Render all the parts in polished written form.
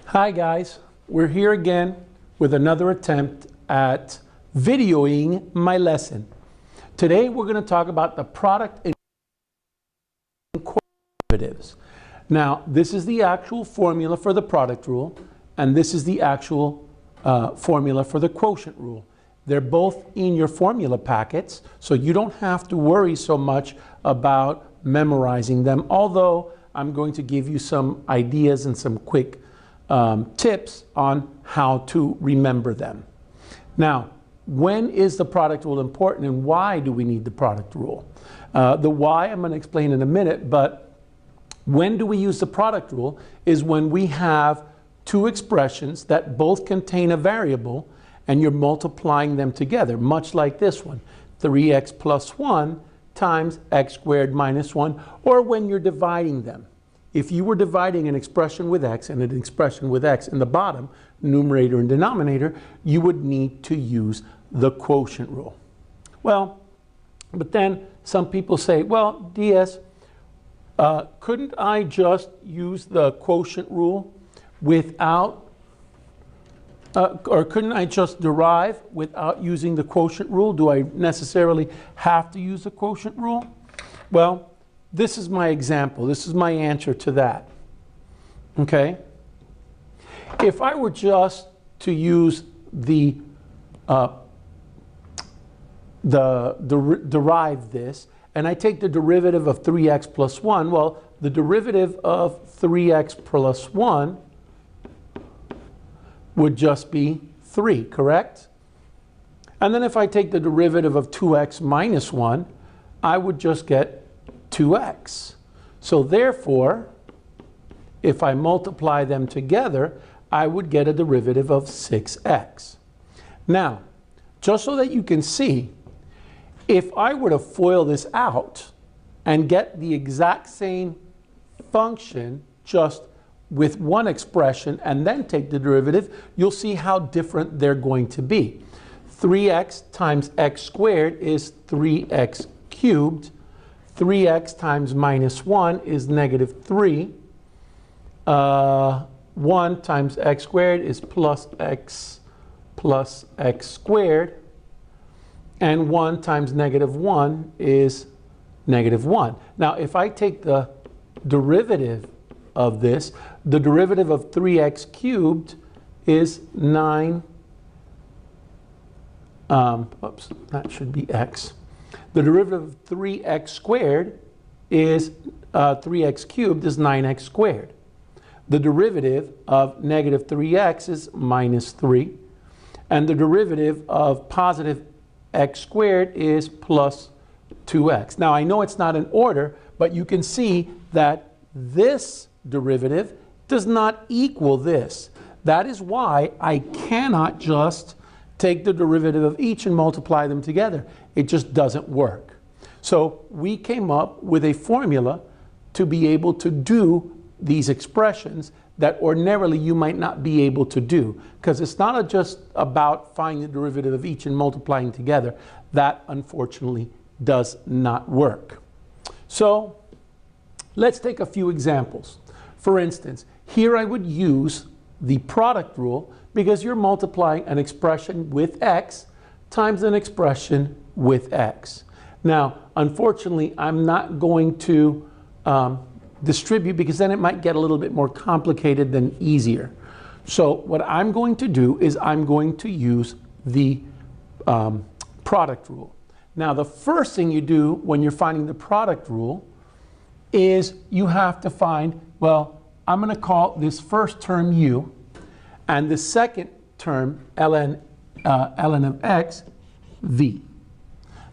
Hi guys, we're here again with another attempt at videoing my lesson. Today we're going to talk about the product and derivatives. Now this is the actual formula for the product rule and this is the actual formula for the quotient rule. They're both in your formula packets, so you don't have to worry so much about memorizing them, although I'm going to give you some ideas and some quick tips on how to remember them. Now, when is the product rule important and why do we need the product rule? The why I'm going to explain in a minute, but when do we use the product rule is when we have two expressions that both contain a variable and you're multiplying them together, much like this one, 3x plus 1 times x squared minus 1, or when you're dividing them. If you were dividing an expression with x and an expression with x in the bottom, numerator and denominator, you would need to use the quotient rule. Well, but then some people say, well, DS, couldn't I just use the quotient rule without, or couldn't I just derive without using the quotient rule? Do I necessarily have to use the quotient rule? Well, this is my example. This is my answer to that. Okay? If I were just to use derive this, and I take the derivative of 3x plus 1, well, the derivative of 3x plus 1 would just be 3, correct? And then if I take the derivative of 2x minus 1, I would just get 2x. So therefore, if I multiply them together, I would get a derivative of 6x. Now, just so that you can see, if I were to FOIL this out and get the exact same function just with one expression and then take the derivative, you'll see how different they're going to be. 3x times x squared is 3x cubed. 3x times minus 1 is negative 3. 1 times x squared is plus x squared. And 1 times negative 1 is negative 1. Now, if I take the derivative of this, the derivative of 3x cubed is 9. Oops, that should be x. The derivative of 3x squared is 3x cubed is 9x squared. The derivative of negative 3x is minus 3. And the derivative of positive x squared is plus 2x. Now, I know it's not in order, but you can see that this derivative does not equal this. That is why I cannot just take the derivative of each and multiply them together. It just doesn't work. So we came up with a formula to be able to do these expressions that ordinarily you might not be able to do, because it's not just about finding the derivative of each and multiplying together. That unfortunately does not work. So let's take a few examples. For instance, here I would use the product rule because you're multiplying an expression with x times an expression with x. Now, unfortunately, I'm not going to distribute because then it might get a little bit more complicated than easier. So what I'm going to do is I'm going to use the product rule. Now, the first thing you do when you're finding the product rule is you have to find, well, I'm going to call this first term u, and the second term, ln of x, v.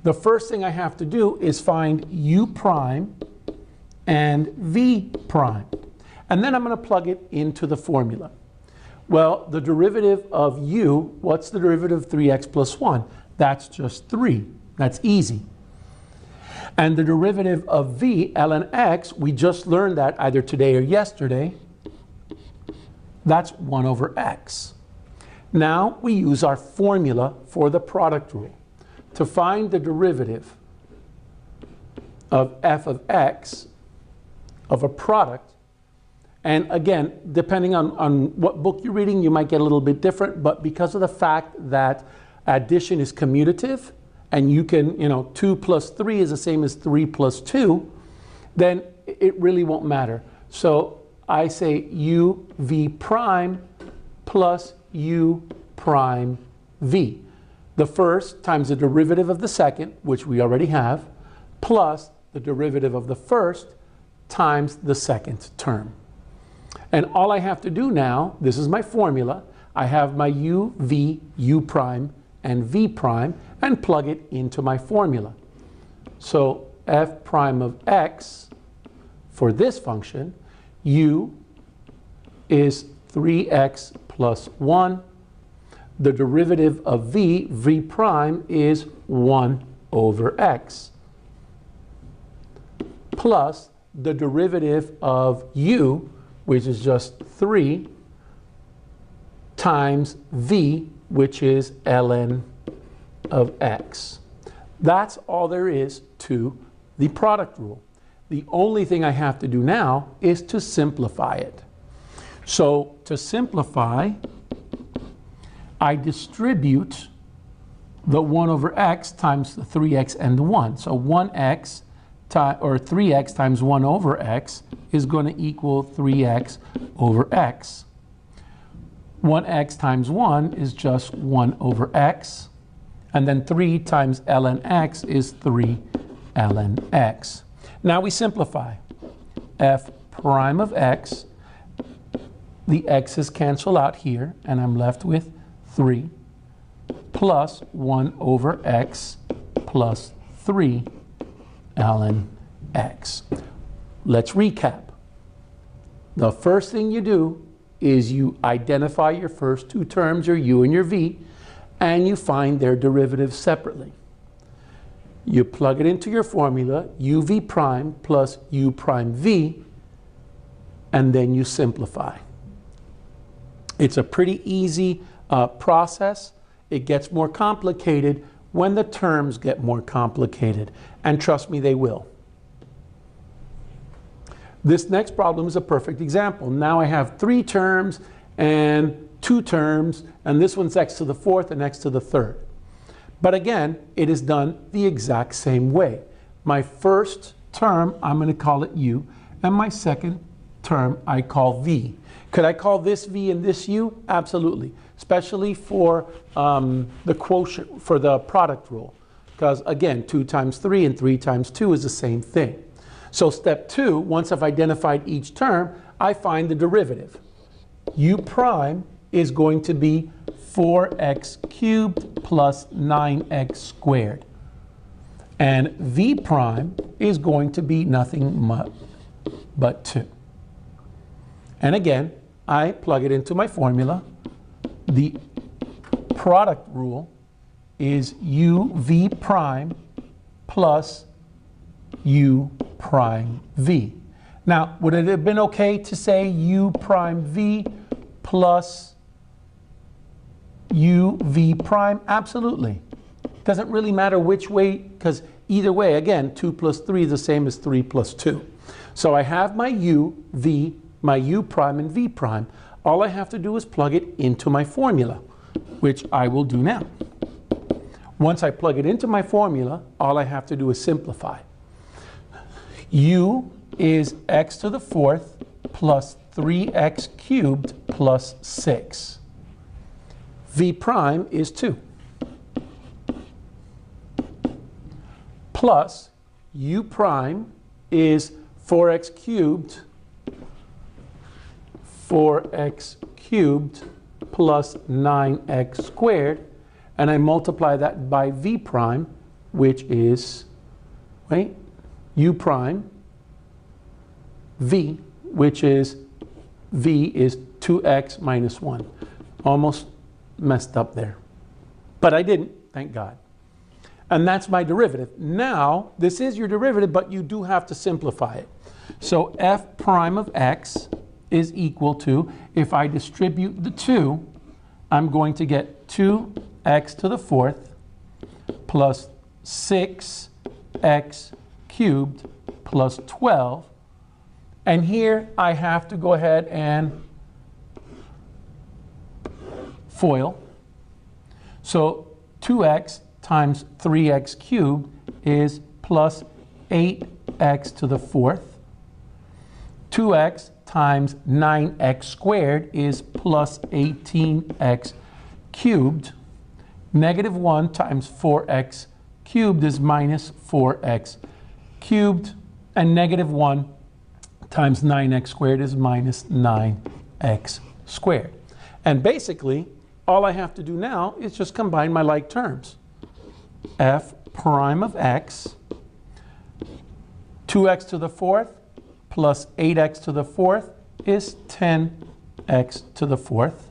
The first thing I have to do is find u prime and v prime. And then I'm going to plug it into the formula. Well, the derivative of u, what's the derivative of 3x plus 1? That's just 3. That's easy. And the derivative of v, ln x, we just learned that either today or yesterday. That's 1 over x. Now we use our formula for the product rule. To find the derivative of f of x of a product, And again, depending on what book you're reading, you might get a little bit different, but because of the fact that addition is commutative, and you can, 2 plus 3 is the same as 3 plus 2, then it really won't matter. So I say u v prime plus u prime v. The first times the derivative of the second, which we already have, plus the derivative of the first times the second term. And all I have to do now, this is my formula, I have my u, v, u prime, and v prime, and plug it into my formula. So f prime of x for this function, u is 3x plus 1. The derivative of v, v prime, is 1 over x, plus the derivative of u, which is just 3, times v, which is ln of x. That's all there is to the product rule. The only thing I have to do now is to simplify it. So to simplify, I distribute the 1 over x times the 3x and the 1. So 1x or 3x times 1 over x is going to equal 3x over x. 1x times 1 is just 1 over x. And then 3 times ln x is 3 ln x. Now we simplify. F prime of x, the x's cancel out here, and I'm left with 3 plus 1 over x plus 3 ln x. Let's recap. The first thing you do is you identify your first two terms, your u and your v, and you find their derivatives separately. You plug it into your formula, uv prime plus u prime v, and then you simplify. It's a pretty easy process. It gets more complicated when the terms get more complicated, and trust me, they will. This next problem is a perfect example. Now I have 3 terms and 2 terms, and this one's x to the 4th and x to the 3rd. But again, it is done the exact same way. My first term, I'm going to call it u, and my second term I call v. Could I call this v and this u? Absolutely, especially for the quotient, for the product rule. Because again, 2 times 3 and 3 times 2 is the same thing. So step 2, once I've identified each term, I find the derivative. U prime is going to be 4x cubed plus 9x squared. And v prime is going to be nothing but 2. And again, I plug it into my formula. The product rule is u v prime plus u prime v. Now, would it have been okay to say u prime v plus u v prime? Absolutely. Doesn't really matter which way, because either way, again, 2 plus 3 is the same as 3 plus 2. So I have my u, v, my u prime and v prime. All I have to do is plug it into my formula, which I will do now. Once I plug it into my formula, all I have to do is simplify. U is x to the 4th plus 3x cubed plus 6. V prime is 2. Plus u prime is 4x cubed plus 9x squared, and I multiply that by v prime, which is, u prime v, which is, v is 2x minus 1. Almost messed up there. But I didn't, thank God. And that's my derivative. Now, this is your derivative, but you do have to simplify it. So f prime of x is equal to, if I distribute the 2, I'm going to get 2x to the 4th plus 6x cubed plus 12 And here I have to go ahead and FOIL. So 2x times 3x cubed is plus 8x to the fourth. 2x times 9x squared is plus 18x cubed. Negative 1 times 4x cubed is minus 4x cubed. And negative 1 times 9x squared is minus 9x squared. And basically, all I have to do now is just combine my like terms. F prime of x, 2x to the fourth plus 8x to the fourth is 10x to the fourth.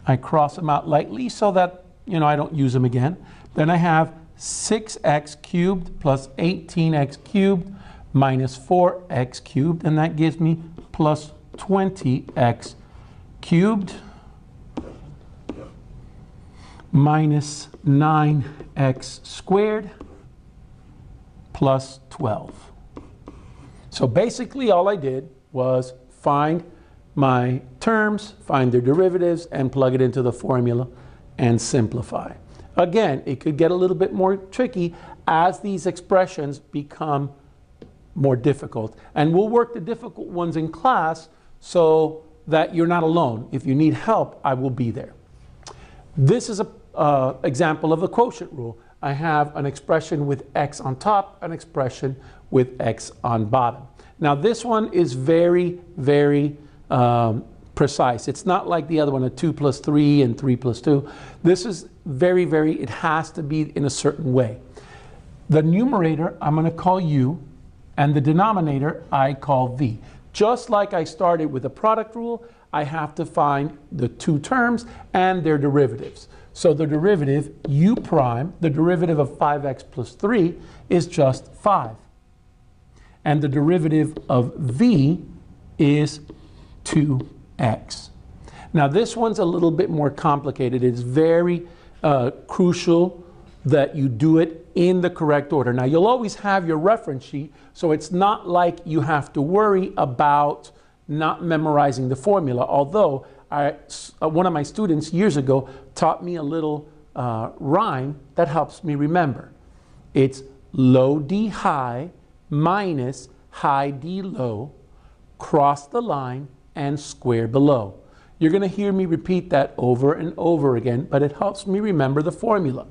I cross them out lightly so that, I don't use them again. Then I have 6x cubed plus 18x cubed minus 4x cubed, and that gives me plus 20x cubed minus 9x squared plus 12. So basically all I did was find my terms, find their derivatives, and plug it into the formula and simplify. Again, it could get a little bit more tricky as these expressions become more difficult. And we'll work the difficult ones in class so that you're not alone. If you need help, I will be there. This is an example of the quotient rule. I have an expression with x on top, an expression with x on bottom. Now this one is very, very precise. It's not like the other one, a 2 plus 3 and 3 plus 2. This is very, it has to be in a certain way. The numerator I'm going to call u, and the denominator I call v. Just like I started with the product rule, I have to find the two terms and their derivatives. So the derivative u prime, the derivative of 5x plus 3, is just 5. And the derivative of v is 2x. Now this one's a little bit more complicated. It's very crucial that you do it in the correct order. Now you'll always have your reference sheet, so it's not like you have to worry about not memorizing the formula, although one of my students years ago taught me a little rhyme that helps me remember. It's low D high minus high D low, cross the line and square below. You're going to hear me repeat that over and over again, but it helps me remember the formula.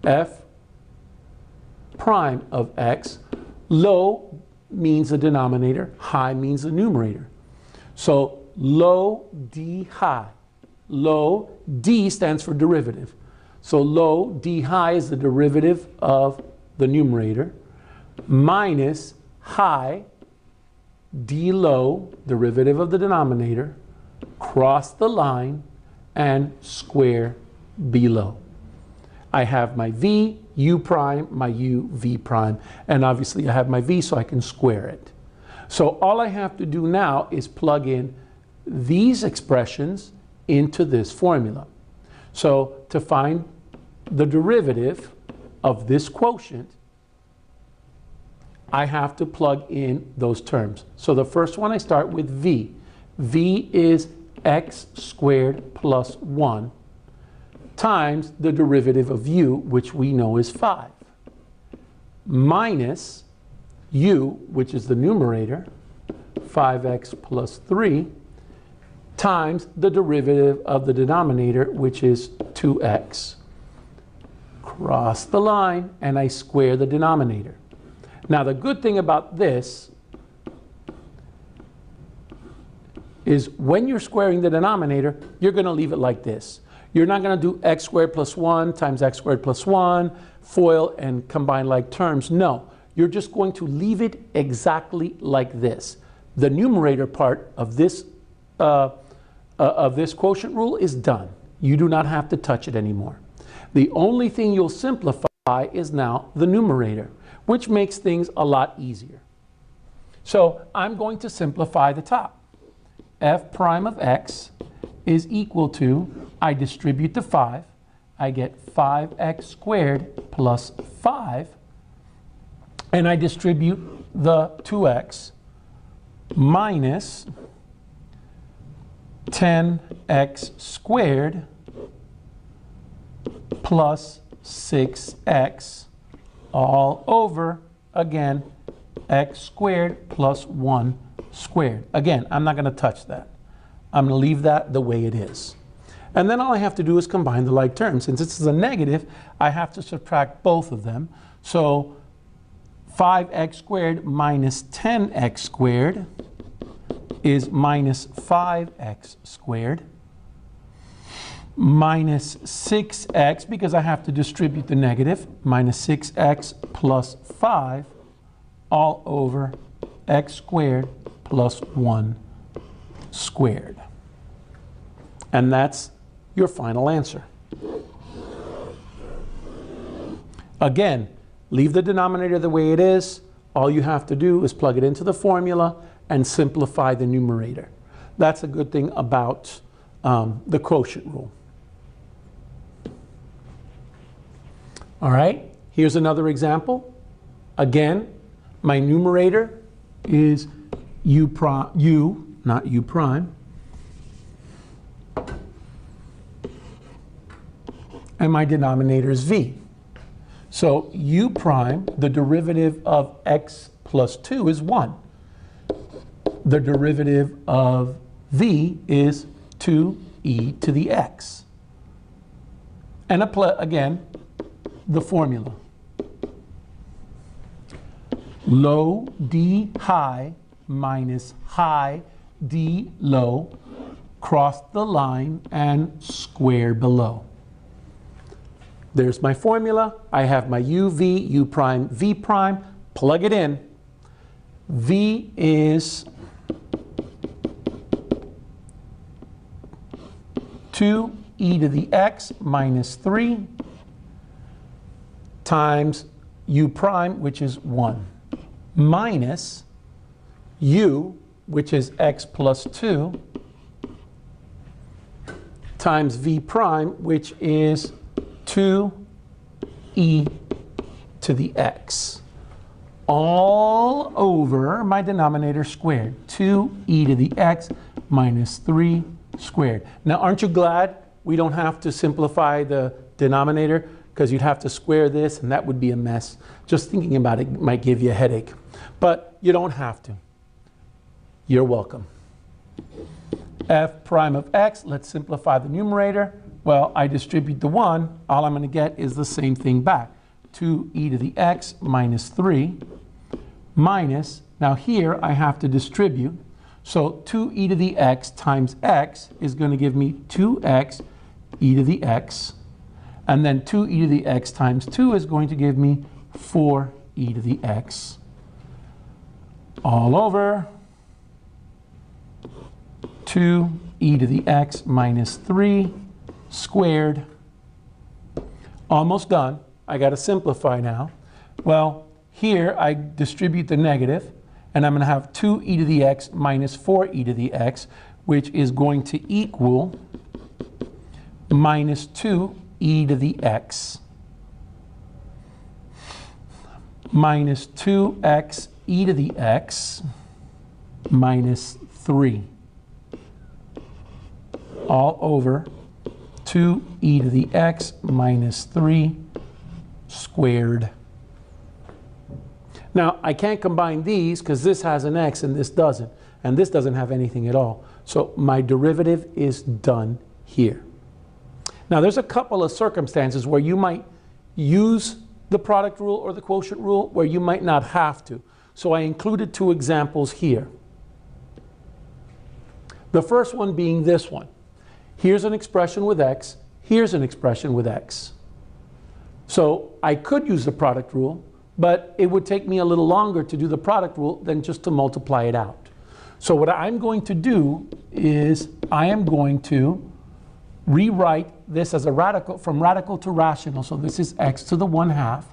F prime of x, low means the denominator, high means the numerator. So low D high. Low D stands for derivative. So low D high is the derivative of the numerator minus high D low, derivative of the denominator, cross the line and square below. I have my v, u prime, my u, v prime, and obviously I have my v so I can square it. So all I have to do now is plug in these expressions into this formula. So to find the derivative of this quotient, I have to plug in those terms. So the first one I start with v. v is x squared plus 1 times the derivative of u, which we know is 5, minus u, which is the numerator, 5x plus 3, times the derivative of the denominator, which is 2x. Cross the line and I square the denominator. Now the good thing about this is when you're squaring the denominator, you're going to leave it like this. You're not going to do x squared plus 1 times x squared plus 1, FOIL and combine like terms. No, you're just going to leave it exactly like this. The numerator part of this quotient rule is done. You do not have to touch it anymore. The only thing you'll simplify is now the numerator, which makes things a lot easier. So I'm going to simplify the top. F prime of x is equal to, I distribute the 5, I get 5x squared plus 5, and I distribute the 2x. minus 10x squared plus 6x all over, again, x squared plus 1 squared. Again, I'm not going to touch that. I'm going to leave that the way it is. And then all I have to do is combine the like terms. Since this is a negative, I have to subtract both of them. So 5x squared minus 10x squared is minus 5x squared minus 6x, because I have to distribute the negative, minus 6x plus 5 all over x squared plus 1 squared. And that's your final answer. Again, leave the denominator the way it is. All you have to do is plug it into the formula and simplify the numerator. That's a good thing about the quotient rule. All right, here's another example. Again, my numerator is not u prime. And my denominator is v. So u prime, the derivative of x plus 2 is 1. The derivative of v is 2e to the x. And again, the formula. Low d high minus high d low, cross the line and square below. There's my formula. I have my u, v, u prime, v prime. Plug it in. V is 2e to the x minus 3 times u prime, which is 1, minus u, which is x plus 2, times v prime, which is 2e to the x, all over my denominator squared, 2e to the x minus 3 squared. Now, aren't you glad we don't have to simplify the denominator? Because you'd have to square this, and that would be a mess. Just thinking about it might give you a headache. But you don't have to. You're welcome. F prime of x, let's simplify the numerator. Well, I distribute the 1. All I'm going to get is the same thing back. 2e to the x minus 3 minus, now here I have to distribute. So 2e to the x times x is going to give me 2x e to the x. And then 2e to the x times 2 is going to give me 4e to the x. All over 2e to the x minus 3 squared. Almost done. I got to simplify now. Well, here I distribute the negative, and I'm going to have 2e to the x minus 4e to the x, which is going to equal minus 2e to the x minus 2x e to the x minus 3 all over 2e to the x minus 3 squared. Now, I can't combine these because this has an x and this doesn't. And this doesn't have anything at all. So my derivative is done here. Now, there's a couple of circumstances where you might use the product rule or the quotient rule where you might not have to. So I included 2 examples here. The first one being this one. Here's an expression with x. Here's an expression with x. So I could use the product rule, but it would take me a little longer to do the product rule than just to multiply it out. So what I'm going to do is I am going to rewrite this as a radical, from radical to rational. So this is x to the 1/2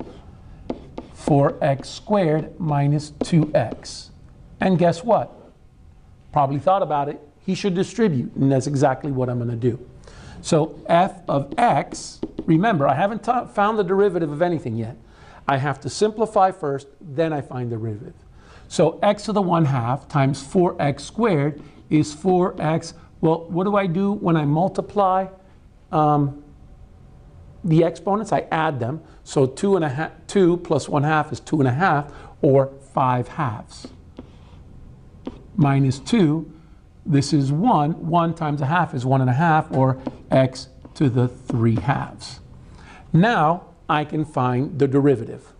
for x squared minus 2x. And guess what? Probably thought about it. He should distribute, and that's exactly what I'm going to do. So f of x, remember, I haven't found the derivative of anything yet. I have to simplify first, then I find the derivative. So x to the 1/2 times 4x squared is 4x. Well, what do I do when I multiply the exponents? I add them. So 2 plus 1/2 is 2.5, or 5/2. Minus 2, this is 1. 1 times 1/2 is 1.5, or x to the 3/2. Now I can find the derivative.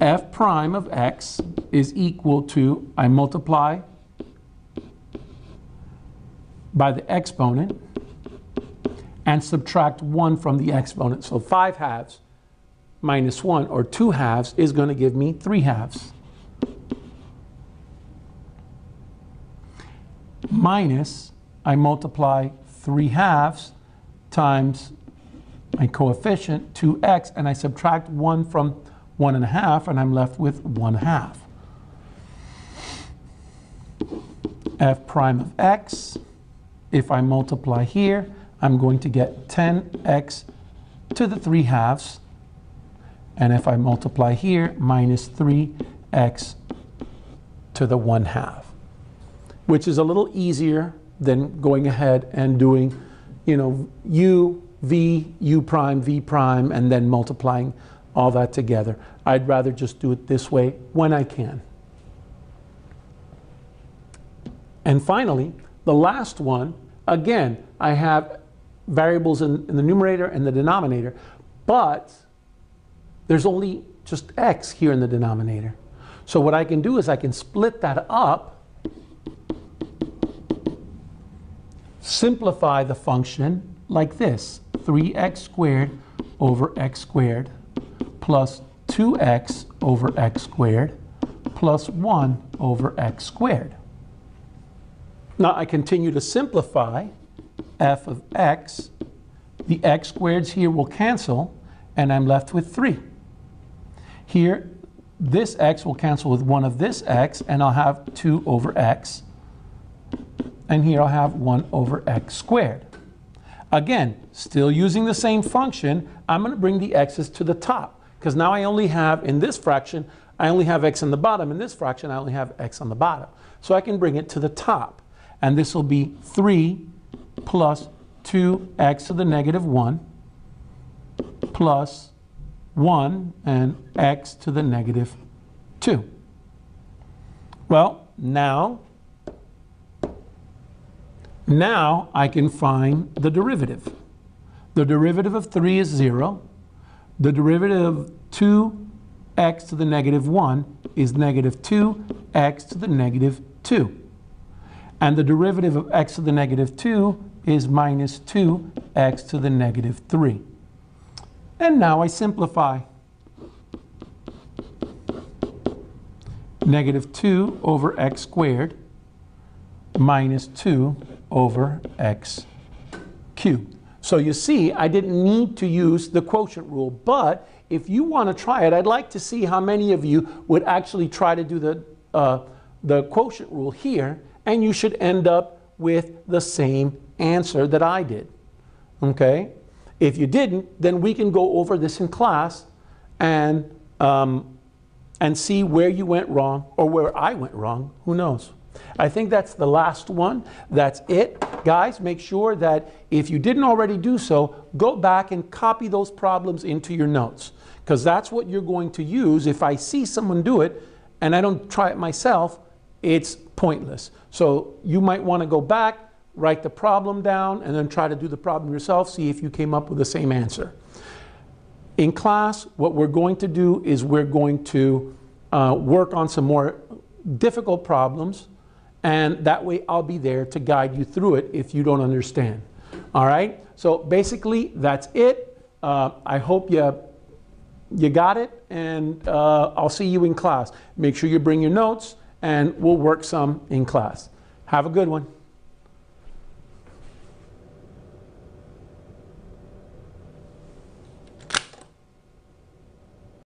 F prime of x is equal to, I multiply by the exponent and subtract 1 from the exponent. So 5/2 minus 1, or 2/2, is going to give me 3/2. Minus, I multiply 3/2 times my coefficient, 2x, and I subtract 1 from 1.5, and I'm left with 1/2. F prime of x, if I multiply here, I'm going to get 10x to the 3/2. And if I multiply here, minus 3x to the 1/2, which is a little easier than going ahead and doing, u, v, u prime, v prime, and then multiplying all that together. I'd rather just do it this way when I can. And finally, the last one, again, I have variables in the numerator and the denominator, but there's only just x here in the denominator. So what I can do is I can split that up, simplify the function like this: 3x squared over x squared plus 2x over x squared plus 1 over x squared. Now I continue to simplify f of x. The x squareds here will cancel, and I'm left with 3. Here, this x will cancel with 1 of this x, and I'll have 2 over x. And here I'll have 1 over x squared. Again, still using the same function, I'm going to bring the x's to the top, because now I only have, in this fraction, I only have x on the bottom. In this fraction, I only have x on the bottom. So I can bring it to the top. And this will be 3 plus 2x to the negative 1 plus 1 and x to the negative 2. Well, now I can find the derivative. The derivative of 3 is 0. The derivative of 2x to the negative 1 is negative 2x to the negative 2. And the derivative of x to the negative 2 is minus 2x to the negative 3. And now I simplify. Negative 2 over x squared minus 2 over x cubed. So you see, I didn't need to use the quotient rule, but if you want to try it, I'd like to see how many of you would actually try to do the quotient rule here, and you should end up with the same answer that I did. Okay? If you didn't, then we can go over this in class and see where you went wrong or where I went wrong. Who knows? I think that's the last one. That's it. Guys, make sure that if you didn't already do so, go back and copy those problems into your notes, because that's what you're going to use. If I see someone do it and I don't try it myself, it's pointless. So you might want to go back, write the problem down, and then try to do the problem yourself, see if you came up with the same answer. In class, what we're going to do is we're going to work on some more difficult problems, and that way I'll be there to guide you through it if you don't understand. All right? So basically, that's it. I hope you got it, and I'll see you in class. Make sure you bring your notes, and we'll work some in class. Have a good one.